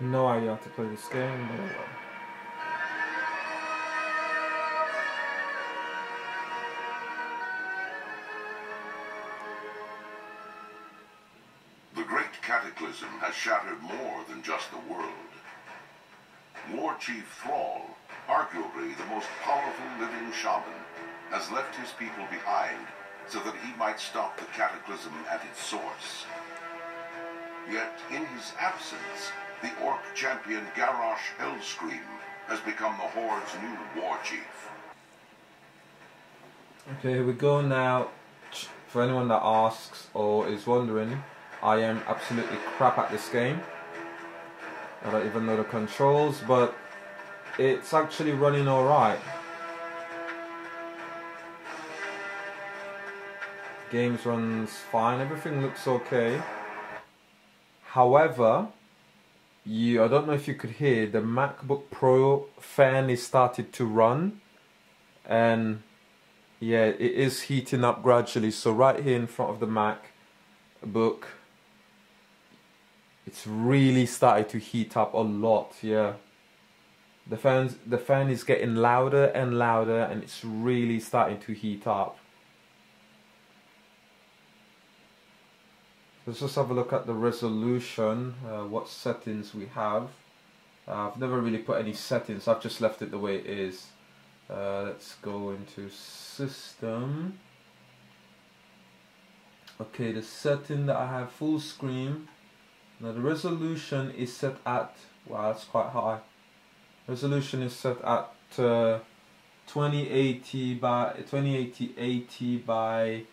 No idea how to play this game, but well. The Great Cataclysm has shattered more than just the world. War Chief Thrall, arguably the most powerful living shaman, has left his people behind so that he might stop the cataclysm at its source. Yet, in his absence, the Orc champion Garrosh Hellscream has become the Horde's new war chief. Okay, here we go now. For anyone that asks or is wondering, I am absolutely crap at this game. I don't even know the controls, but it's actually running alright. Games runs fine, everything looks okay. However, I don't know if you could hear, the MacBook Pro fan is started to run, and yeah, it is heating up gradually. So right here in front of the MacBook, it's really started to heat up a lot. Yeah, the fan is getting louder and louder, and it's really starting to heat up. Let's just have a look at the resolution, what settings we have. I've never really put any settings, I've just left it the way it is. Let's go into system. Okay, the setting that I have, full screen. Now the resolution is set at, wow, that's quite high. Resolution is set at 2080 by 80 by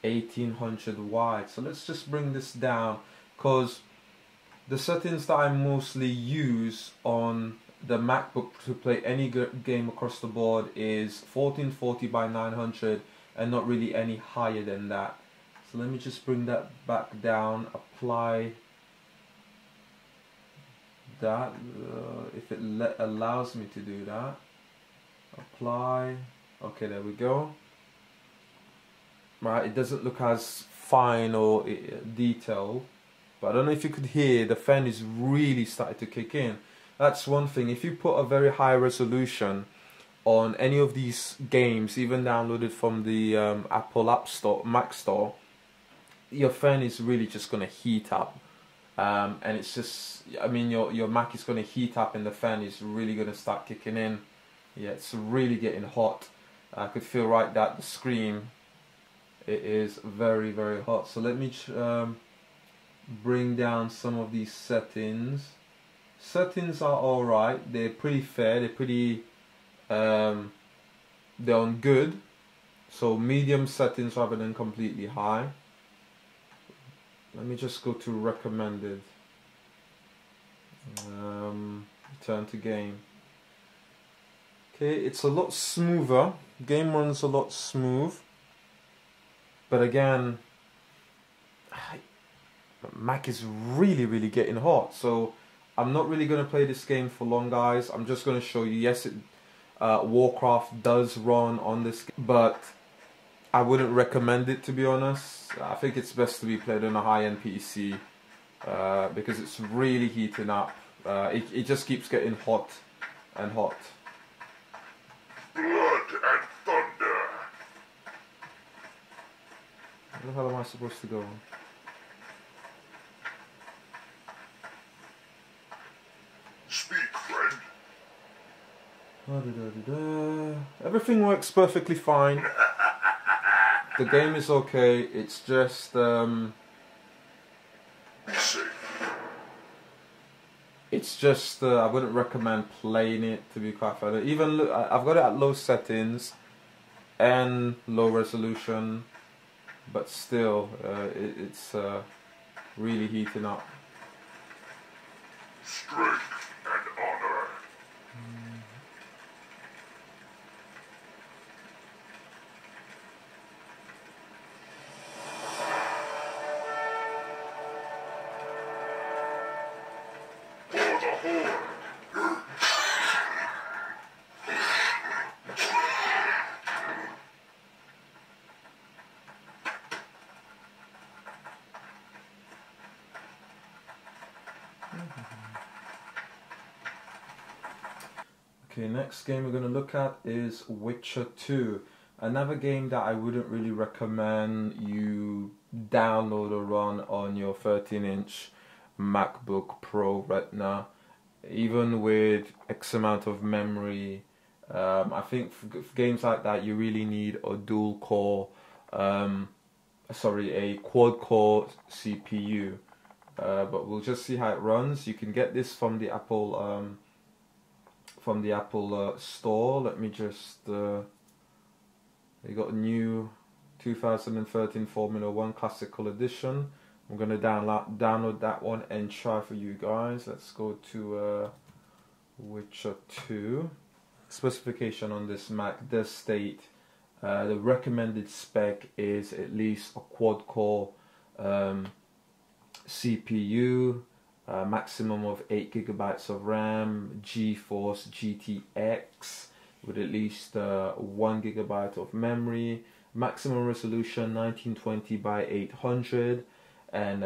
1800 wide. So let's just bring this down, because the settings that I mostly use on the MacBook to play any game across the board is 1440 by 900 and not really any higher than that. So let me just bring that back down, apply that, if it allows me to do that. Apply, okay, there we go. Right, it doesn't look as fine or detailed, but I don't know if you could hear, the fan is really starting to kick in. That's one thing. If you put a very high resolution on any of these games, even downloaded from the Apple App Store, Mac Store, your fan is really just going to heat up, and it's just, I mean, your Mac is going to heat up and the fan is really going to start kicking in. Yeah, it's really getting hot. I could feel right that the screen, it is very, very hot. So let me bring down some of these settings. Settings are alright, they're pretty fair, they're pretty, they're on good. So medium settings rather than completely high. Let me just go to recommended. Return to game. Okay, it's a lot smoother. Game runs a lot smooth. But again, Mac is really, really getting hot. So I'm not really going to play this game for long, guys. I'm just going to show you. Yes, Warcraft does run on this, but I wouldn't recommend it, to be honest. I think it's best to be played on a high-end PC because it's really heating up. It just keeps getting hot and hot. Blood and thunder. Where the hell am I supposed to go? Speak, friend. Everything works perfectly fine. The game is okay. It's just I wouldn't recommend playing it, to be quite fair. Even look, I've got it at low settings and low resolution, but still, it's really heating up. Strength and honor. For the Horde. Okay, next game we're going to look at is Witcher 2. Another game that I wouldn't really recommend you download or run on your 13-inch MacBook Pro Retina. Even with X amount of memory, I think for games like that you really need a a quad-core CPU. But we'll just see how it runs. You can get this from the Apple store. Let me just they got a new 2013 Formula 1 Classical Edition. I'm gonna download that one and try for you guys. Let's go to Witcher 2. Specification on this Mac does state the recommended spec is at least a quad-core CPU, maximum of 8 GB of RAM, GeForce GTX with at least 1 GB of memory, maximum resolution 1920 by 800, and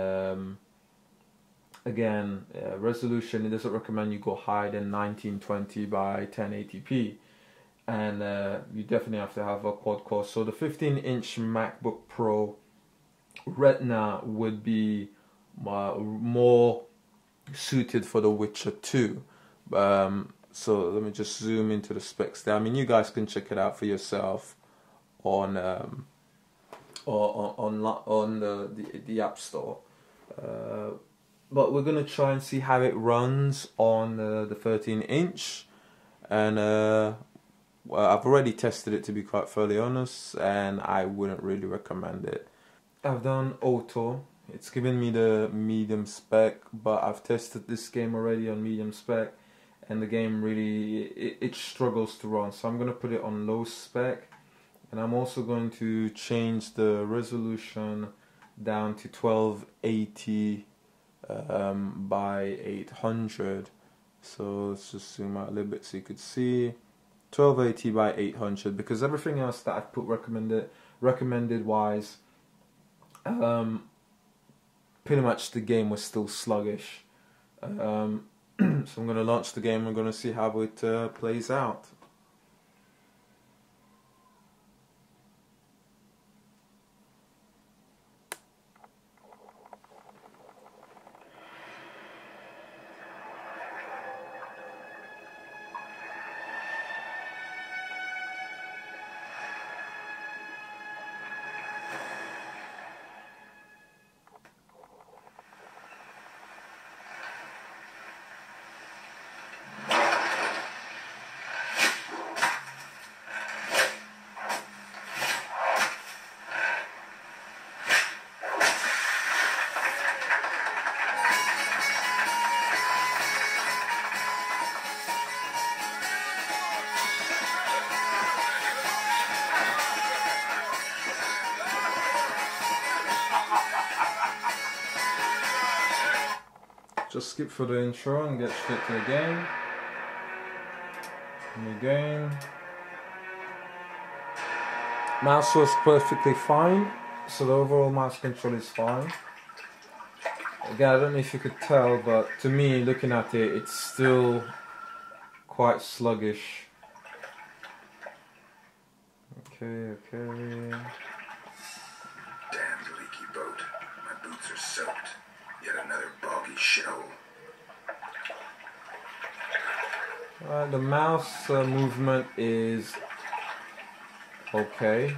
again, resolution, it doesn't recommend you go higher than 1920 by 1080p, and you definitely have to have a quad core. So the 15-inch MacBook Pro Retina would be more suited for the Witcher 2. So let me just zoom into the specs there. I mean, you guys can check it out for yourself on the App Store. But we're gonna try and see how it runs on the 13-inch, and well, I've already tested it, to be quite fairly honest, and I wouldn't really recommend it. I've done auto. It's given me the medium spec, but I've tested this game already on medium spec, and the game really it struggles to run. So I'm gonna put it on low spec, and I'm also going to change the resolution down to 1280 by 800. So let's just zoom out a little bit so you could see 1280 by 800, because everything else that I've put recommended wise, pretty much the game was still sluggish. So I'm going to launch the game. I'm going to see how it plays out. Just skip for the intro and get straight to the game. New game. Mouse was perfectly fine, so the overall mouse control is fine. Again, I don't know if you could tell, but to me, looking at it, it's still quite sluggish. Okay. Damn leaky boat. My boots are soaked. Yet another boggy shithole. The mouse movement is okay.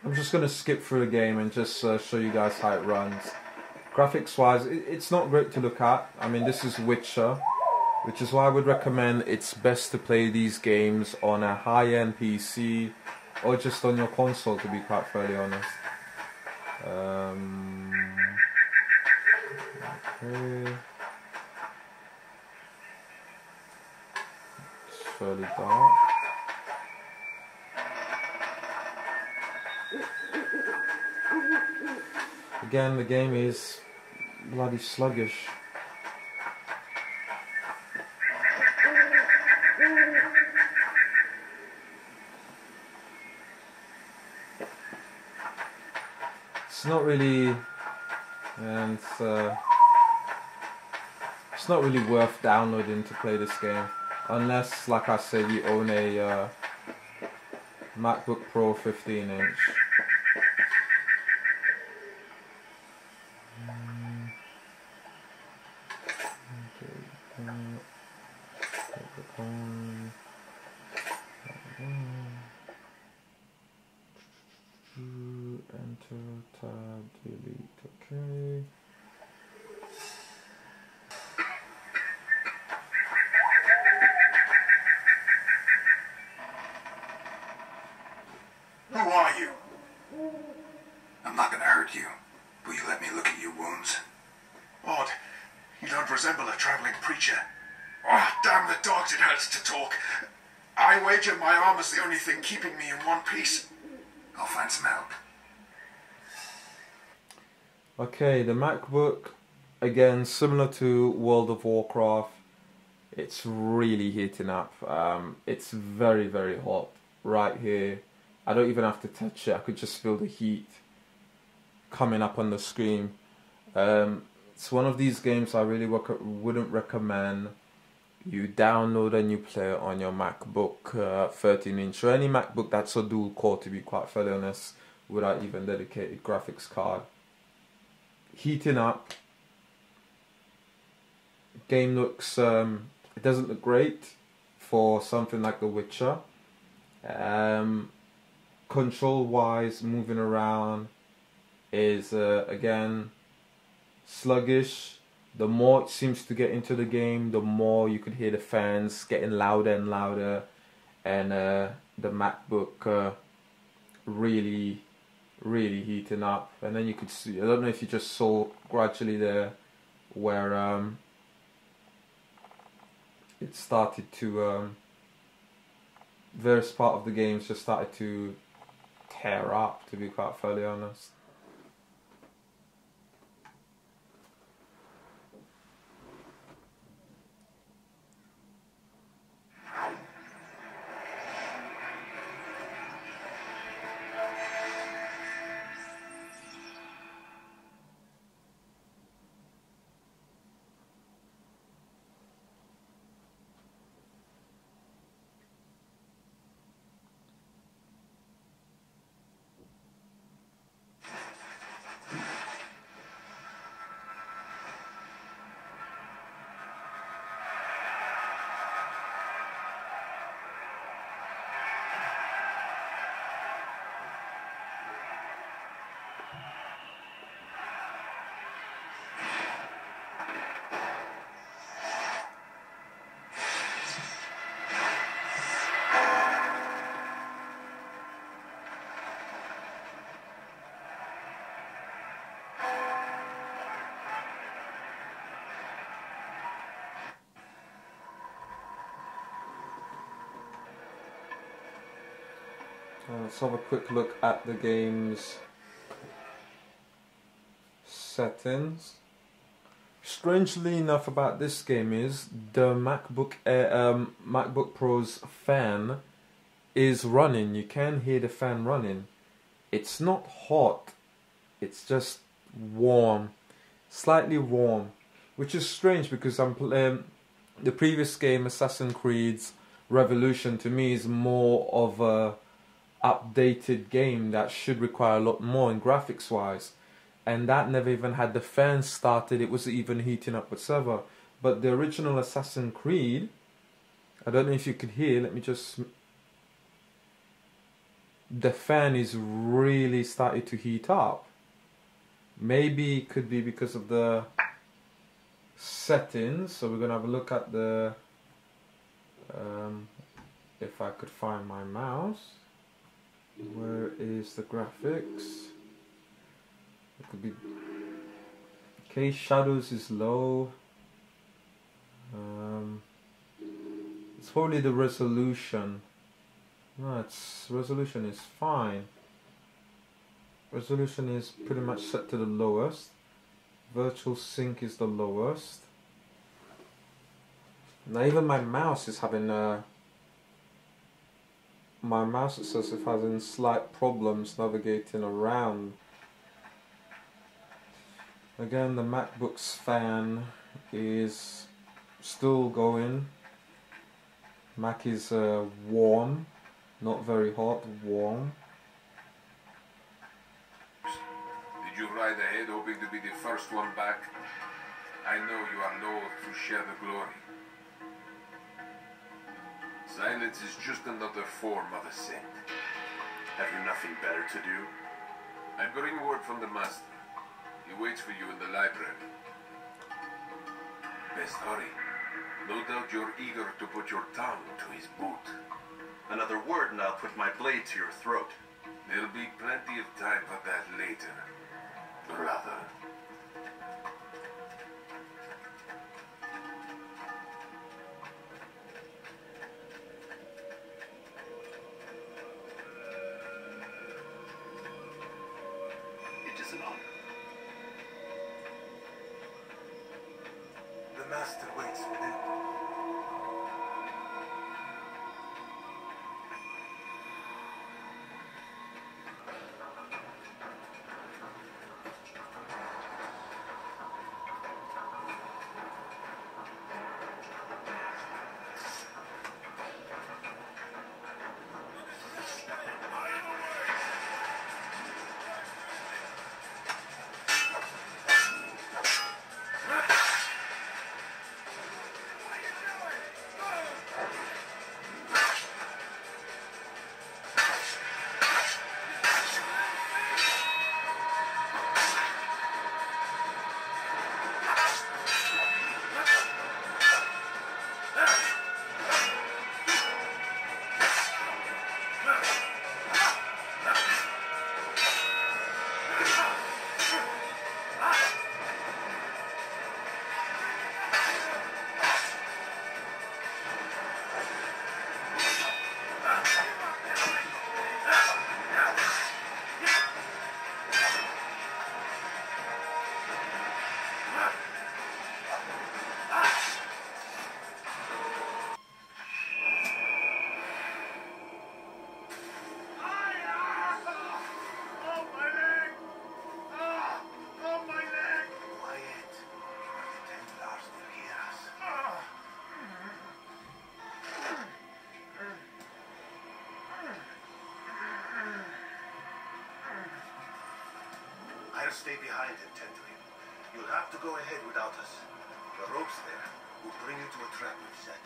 I'm just going to skip through the game and just show you guys how it runs. Graphics wise, it's not great to look at. I mean, this is Witcher, which is why I would recommend it's best to play these games on a high-end PC or just on your console, to be quite fairly honest. Okay. It's fairly dark. Again, the game is bloody sluggish. not really, and it's not really worth downloading to play this game, unless, like I said, you own a MacBook Pro 15-inch. Enter, tab, delete, okay. Who are you? I'm not gonna hurt you. Will you let me look at your wounds? Odd. You don't resemble a traveling preacher. Oh, damn the dogs, it hurts to talk. I wager my arm is the only thing keeping me in one piece. I'll find some help. Okay, the MacBook, again, similar to World of Warcraft, it's really heating up. It's very, very hot right here. I don't even have to touch it. I could just feel the heat coming up on the screen. It's one of these games I really wouldn't recommend you download and you play it on your MacBook 13-inch or any MacBook that's a dual core, to be quite fairly honest, without even dedicated graphics card. Heating up. Game looks, it doesn't look great for something like The Witcher. Control wise, moving around is again sluggish. The more it seems to get into the game, the more you could hear the fans getting louder and louder, and the MacBook really heating up. And then you could see, I don't know if you just saw gradually there where it started to various part of the games just started to tear up, to be quite fairly honest. Let's have a quick look at the game's settings. Strangely enough about this game is the MacBook Pro's fan is running. You can hear the fan running. It's not hot, it's just warm, slightly warm, which is strange because I'm playing the previous game, Assassin's Creed Revolution, to me is more of a updated game that should require a lot more in graphics wise, and that never even had the fan started. It wasn't even heating up whatsoever. But the original Assassin's Creed, I don't know if you could hear, let me just, the fan is really started to heat up. Maybe it could be because of the settings. So we're gonna have a look at the if I could find my mouse. Where is the graphics? It could be okay. Shadows is low. It's probably the resolution. No, resolution is fine. Resolution is pretty much set to the lowest. Virtual sync is the lowest. Now even my mouse is having my mouse, it says, it having slight problems navigating around Again, the MacBook's fan is still going. Mac is warm, not very hot, warm. Did you ride ahead hoping to be the first one back? I know you are loath to share the glory. Silence is just another form of assent. Have you nothing better to do? I bring word from the master. He waits for you in the library. Best hurry. No doubt you're eager to put your tongue to his boot. Another word and I'll put my blade to your throat. There'll be plenty of time for that later, brother. It is an honor. The master waits within. I'll stay behind and tend to him. You'll have to go ahead without us. The ropes there will bring you to a trap we've set.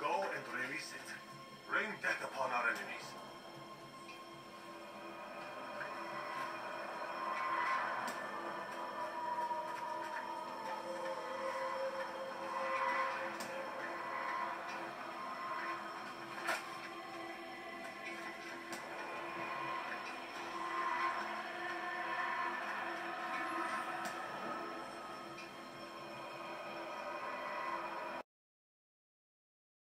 Go and release it. Bring death upon our enemies.